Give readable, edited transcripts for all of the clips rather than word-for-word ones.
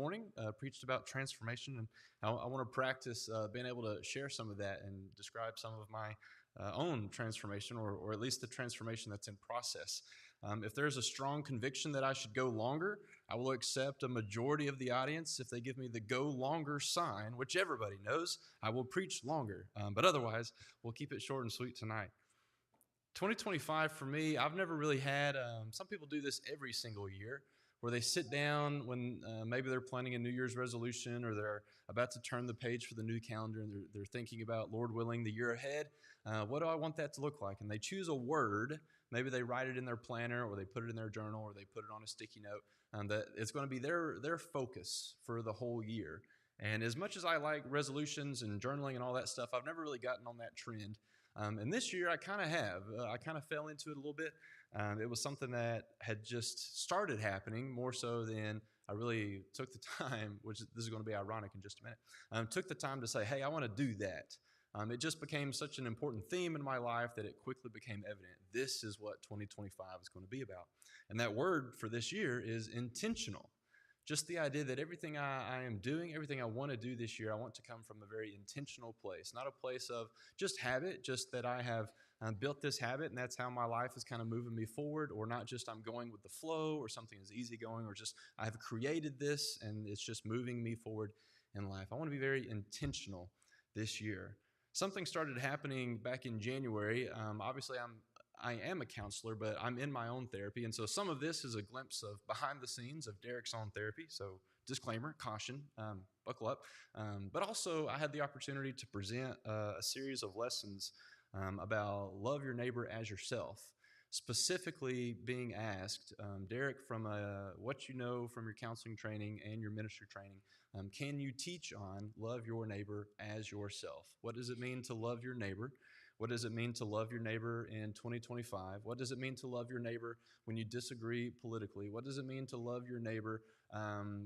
morning, preached about transformation, and I want to practice being able to share some of that and describe some of my own transformation, or at least the transformation that's in process. If there's a strong conviction that I should go longer, I will accept a majority of the audience. If they give me the go longer sign, which everybody knows, I will preach longer. But otherwise, we'll keep it short and sweet tonight. 2025 for me, I've never really had, some people do this every single year, where they sit down when maybe they're planning a New Year's resolution, or they're about to turn the page for the new calendar, and they're thinking about, Lord willing, the year ahead. What do I want that to look like? And they choose a word. Maybe they write it in their planner, or they put it in their journal, or they put it on a sticky note, that it's going to be their focus for the whole year. And as much as I like resolutions and journaling and all that stuff, I've never really gotten on that trend. And this year I kind of have. I kind of fell into it a little bit. It was something that had just started happening more so than I really took the time, which this is going to be ironic in just a minute, took the time to say, hey, I want to do that. It just became such an important theme in my life that it quickly became evident. This is what 2025 is going to be about. And that word for this year is intentional. Just the idea that everything I am doing, everything I want to do this year, I want to come from a very intentional place, not a place of just habit, just that I have built this habit and that's how my life is kind of moving me forward, or not just I'm going with the flow, or something is easygoing, or just I have created this and it's just moving me forward in life. I want to be very intentional this year. Something started happening back in January. Obviously, I am a counselor, but I'm in my own therapy. And so some of this is a glimpse of behind the scenes of Derrick's own therapy. So disclaimer, caution, buckle up. But also I had the opportunity to present a series of lessons about love your neighbor as yourself. Specifically being asked, Derrick, from what you know from your counseling training and your ministry training, can you teach on love your neighbor as yourself? What does it mean to love your neighbor? What does it mean to love your neighbor in 2025? What does it mean to love your neighbor when you disagree politically? What does it mean to love your neighbor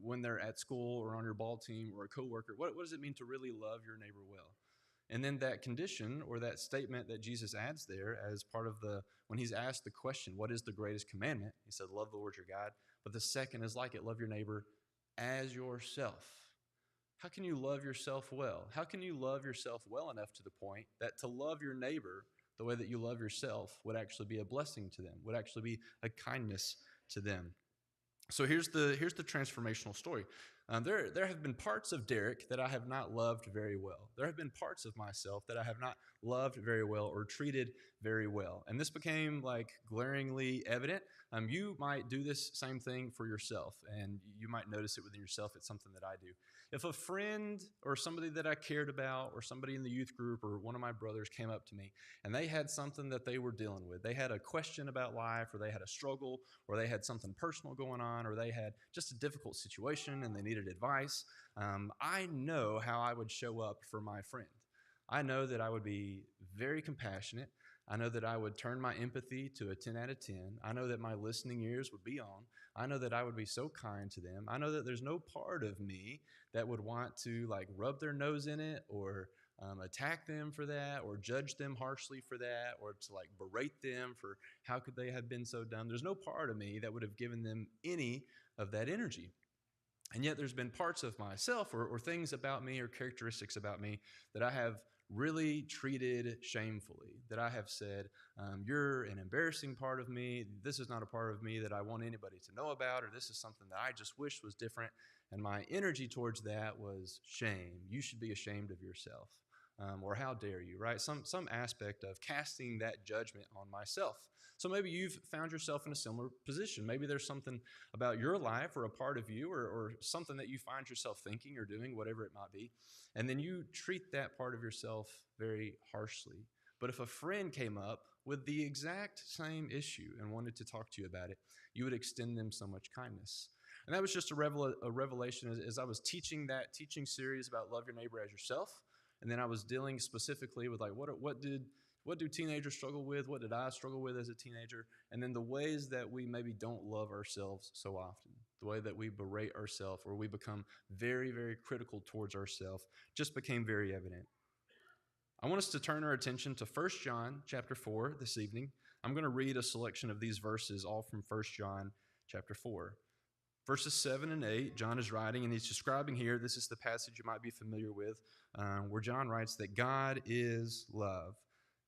when they're at school or on your ball team or a coworker? What does it mean to really love your neighbor well? And then that condition, or that statement that Jesus adds there as part of when he's asked the question, what is the greatest commandment? He said, love the Lord your God. But the second is like it, love your neighbor as yourself. How can you love yourself well? How can you love yourself well enough to the point that to love your neighbor the way that you love yourself would actually be a blessing to them, would actually be a kindness to them? So here's the transformational story. There have been parts of Derrick that I have not loved very well. There have been parts of myself that I have not loved very well or treated very well. And this became like glaringly evident. You might do this same thing for yourself, and you might notice it within yourself. It's something that I do. If a friend or somebody that I cared about, or somebody in the youth group, or one of my brothers came up to me and they had something that they were dealing with, they had a question about life, or they had a struggle, or they had something personal going on, or they had just a difficult situation and they needed advice, I know how I would show up for my friend. I know that I would be very compassionate. I know that I would turn my empathy to a 10 out of 10. I know that my listening ears would be on. I know that I would be so kind to them. I know that there's no part of me that would want to like rub their nose in it, or attack them for that, or judge them harshly for that, or to like berate them for how could they have been so dumb. There's no part of me that would have given them any of that energy. And yet there's been parts of myself, or things about me, or characteristics about me that I have really treated shamefully, that I have said, you're an embarrassing part of me. This is not a part of me that I want anybody to know about, or this is something that I just wish was different. And my energy towards that was shame. You should be ashamed of yourself. Or how dare you, right? Some aspect of casting that judgment on myself. So maybe you've found yourself in a similar position. Maybe there's something about your life, or a part of you, or something that you find yourself thinking or doing, whatever it might be, and then you treat that part of yourself very harshly. But if a friend came up with the exact same issue and wanted to talk to you about it, you would extend them so much kindness. And that was just a revelation as I was teaching that teaching series about love your neighbor as yourself. And then I was dealing specifically with like what do teenagers struggle with? What did I struggle with as a teenager? And then the ways that we maybe don't love ourselves so often, the way that we berate ourselves, or we become very, very critical towards ourselves, just became very evident. I want us to turn our attention to 1 John chapter 4 this evening. I'm going to read a selection of these verses, all from 1 John chapter 4. Verses 7 and 8, John is writing, and he's describing here, this is the passage you might be familiar with, where John writes that God is love.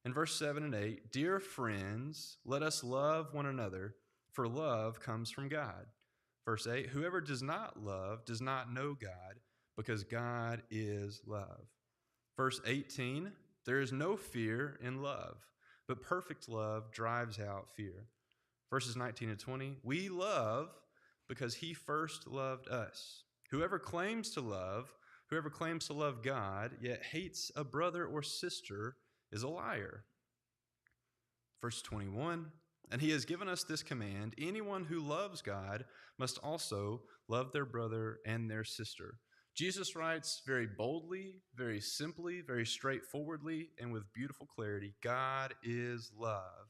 In verse 7 and 8, "Dear friends, let us love one another, for love comes from God." Verse 8, "Whoever does not love does not know God, because God is love." Verse 18, "There is no fear in love, but perfect love drives out fear." Verses 19 and 20, "We love because he first loved us. Whoever claims to love God, yet hates a brother or sister, is a liar." Verse 21, "And he has given us this command: anyone who loves God must also love their brother and their sister." Jesus writes very boldly, very simply, very straightforwardly, and with beautiful clarity, God is love.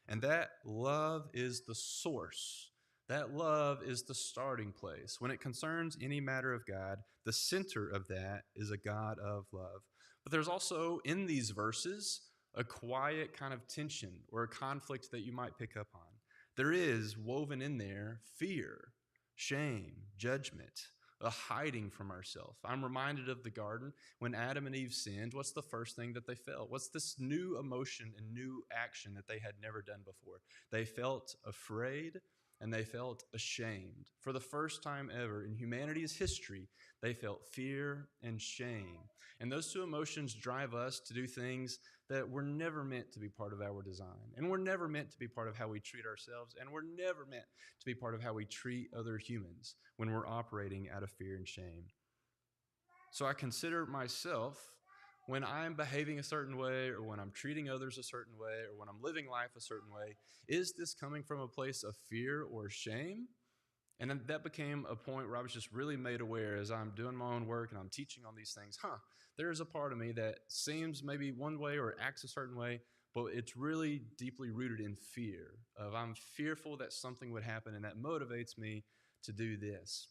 And that love is the source. That love is the starting place. When it concerns any matter of God, the center of that is a God of love. But there's also in these verses a quiet kind of tension or a conflict that you might pick up on. There is woven in there fear, shame, judgment, a hiding from ourselves. I'm reminded of the garden when Adam and Eve sinned. What's the first thing that they felt? What's this new emotion and new action that they had never done before? They felt afraid and they felt ashamed. For the first time ever in humanity's history, they felt fear and shame. And those two emotions drive us to do things that were never meant to be part of our design. And were never meant to be part of how we treat ourselves. And were never meant to be part of how we treat other humans when we're operating out of fear and shame. So I consider myself, when I'm behaving a certain way, or when I'm treating others a certain way, or when I'm living life a certain way, is this coming from a place of fear or shame? And then that became a point where I was just really made aware as I'm doing my own work and I'm teaching on these things. There's a part of me that seems maybe one way or acts a certain way, but it's really deeply rooted in fear. I'm fearful that something would happen, and that motivates me to do this.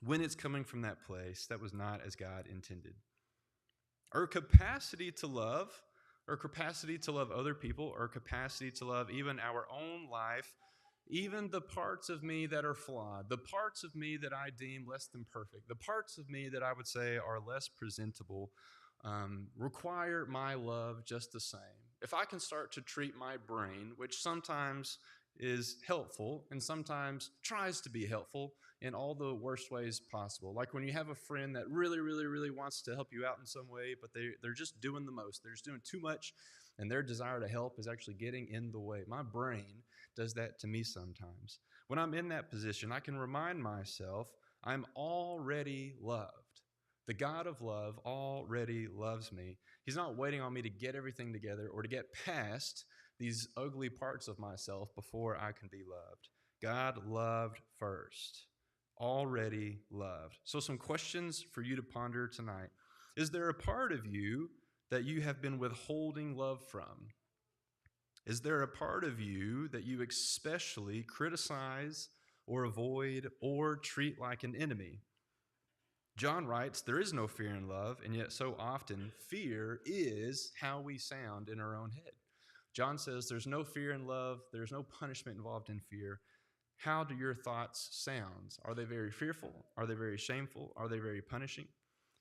When it's coming from that place, that was not as God intended. Our capacity to love, our capacity to love other people, our capacity to love even our own life, even the parts of me that are flawed, the parts of me that I deem less than perfect, the parts of me that I would say are less presentable, require my love just the same. If I can start to treat my brain, which sometimes is helpful and sometimes tries to be helpful in all the worst ways possible. Like when you have a friend that really, really, really wants to help you out in some way, but they're just doing the most. They're just doing too much, and their desire to help is actually getting in the way. My brain does that to me sometimes. When I'm in that position, I can remind myself I'm already loved. The God of love already loves me. He's not waiting on me to get everything together or to get past these ugly parts of myself before I can be loved. God loved first, already loved. So some questions for you to ponder tonight. Is there a part of you that you have been withholding love from? Is there a part of you that you especially criticize or avoid or treat like an enemy? John writes, there is no fear in love, and yet so often fear is how we sound in our own head. John says there's no fear in love, there's no punishment involved in fear. How do your thoughts sound? Are they very fearful? Are they very shameful? Are they very punishing?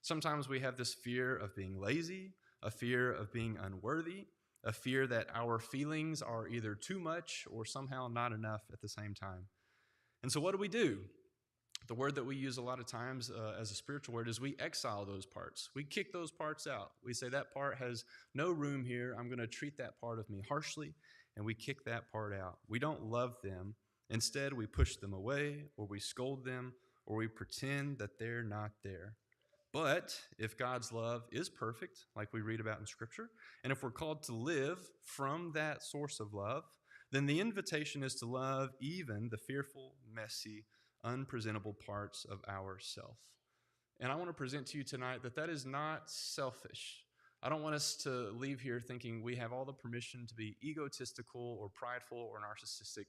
Sometimes we have this fear of being lazy, a fear of being unworthy, a fear that our feelings are either too much or somehow not enough at the same time. And so what do? The word that we use a lot of times as a spiritual word is we exile those parts. We kick those parts out. We say that part has no room here. I'm going to treat that part of me harshly, and we kick that part out. We don't love them. Instead, we push them away, or we scold them, or we pretend that they're not there. But if God's love is perfect, like we read about in Scripture, and if we're called to live from that source of love, then the invitation is to love even the fearful, messy, unpresentable parts of ourself. And I want to present to you tonight that is not selfish. I don't want us to leave here thinking we have all the permission to be egotistical or prideful or narcissistic.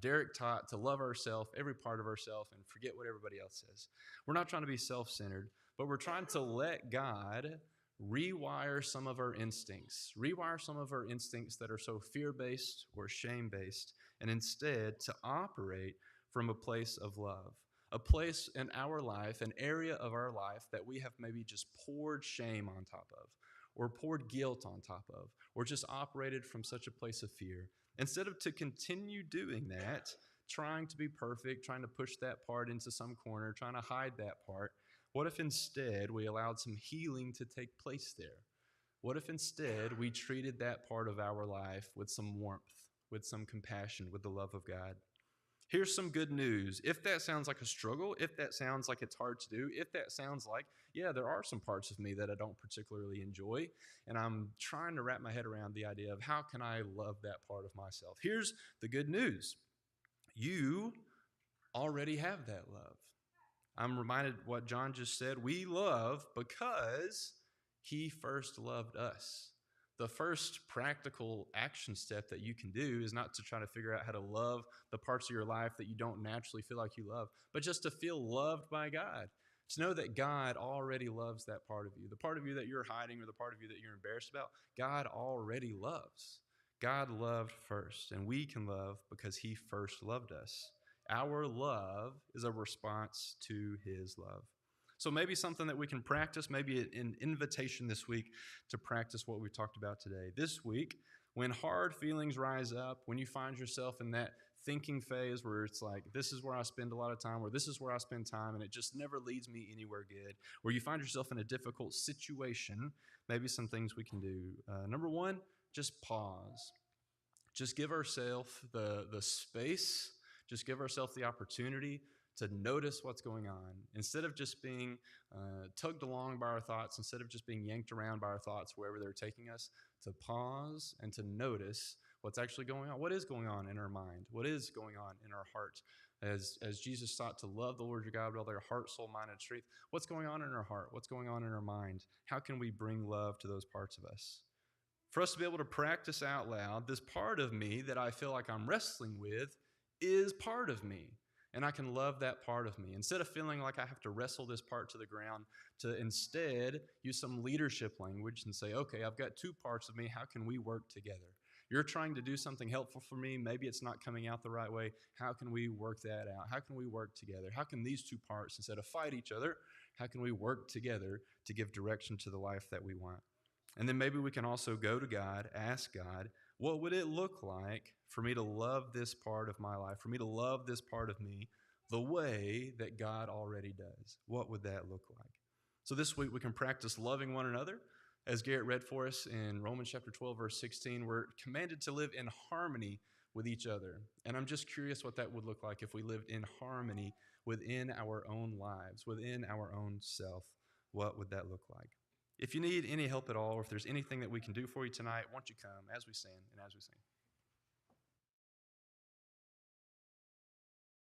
Derrick taught to love ourselves, every part of ourselves, and forget what everybody else says. We're not trying to be self-centered, but we're trying to let God rewire some of our instincts that are so fear-based or shame-based, and instead to operate from a place of love. a place in our life, an area of our life that we have maybe just poured shame on top of, or poured guilt on top of, or just operated from such a place of fear. Instead of to continue doing that, trying to be perfect, trying to push that part into some corner, trying to hide that part, what if instead we allowed some healing to take place there? What if instead we treated that part of our life with some warmth, with some compassion, with the love of God? Here's some good news. If that sounds like a struggle, if that sounds like it's hard to do, if that sounds like, yeah, there are some parts of me that I don't particularly enjoy, and I'm trying to wrap my head around the idea of how can I love that part of myself. Here's the good news. You already have that love. I'm reminded what John just said. We love because he first loved us. The first practical action step that you can do is not to try to figure out how to love the parts of your life that you don't naturally feel like you love, but just to feel loved by God. To know that God already loves that part of you. The part of you that you're hiding or the part of you that you're embarrassed about, God already loves. God loved first, and we can love because he first loved us. Our love is a response to his love. So maybe something that we can practice, maybe an invitation this week to practice what we've talked about today. This week, when hard feelings rise up, when you find yourself in that thinking phase where it's like, this is where I spend a lot of time, or this is where I spend time, and it just never leads me anywhere good, where you find yourself in a difficult situation, maybe some things we can do. Number one, just pause. Just give ourselves the space, just give ourselves the opportunity to notice what's going on. Instead of just being tugged along by our thoughts, instead of just being yanked around by our thoughts wherever they're taking us, to pause and to notice what's actually going on. What is going on in our mind? What is going on in our heart? As Jesus sought to love the Lord your God with all their heart, soul, mind, and strength, what's going on in our heart? What's going on in our mind? How can we bring love to those parts of us? For us to be able to practice out loud, this part of me that I feel like I'm wrestling with is part of me. And I can love that part of me. Instead of feeling like I have to wrestle this part to the ground, to instead use some leadership language and say, okay, I've got two parts of me. How can we work together? You're trying to do something helpful for me. Maybe it's not coming out the right way. How can we work that out? How can we work together? How can these two parts, instead of fight each other, how can we work together to give direction to the life that we want? And then maybe we can also go to God, ask God, what would it look like for me to love this part of my life, for me to love this part of me the way that God already does? What would that look like? So this week we can practice loving one another. As Garrett read for us in Romans chapter 12, verse 16, we're commanded to live in harmony with each other. And I'm just curious what that would look like if we lived in harmony within our own lives, within our own self. What would that look like? If you need any help at all, or if there's anything that we can do for you tonight, won't you come as we stand and as we sing?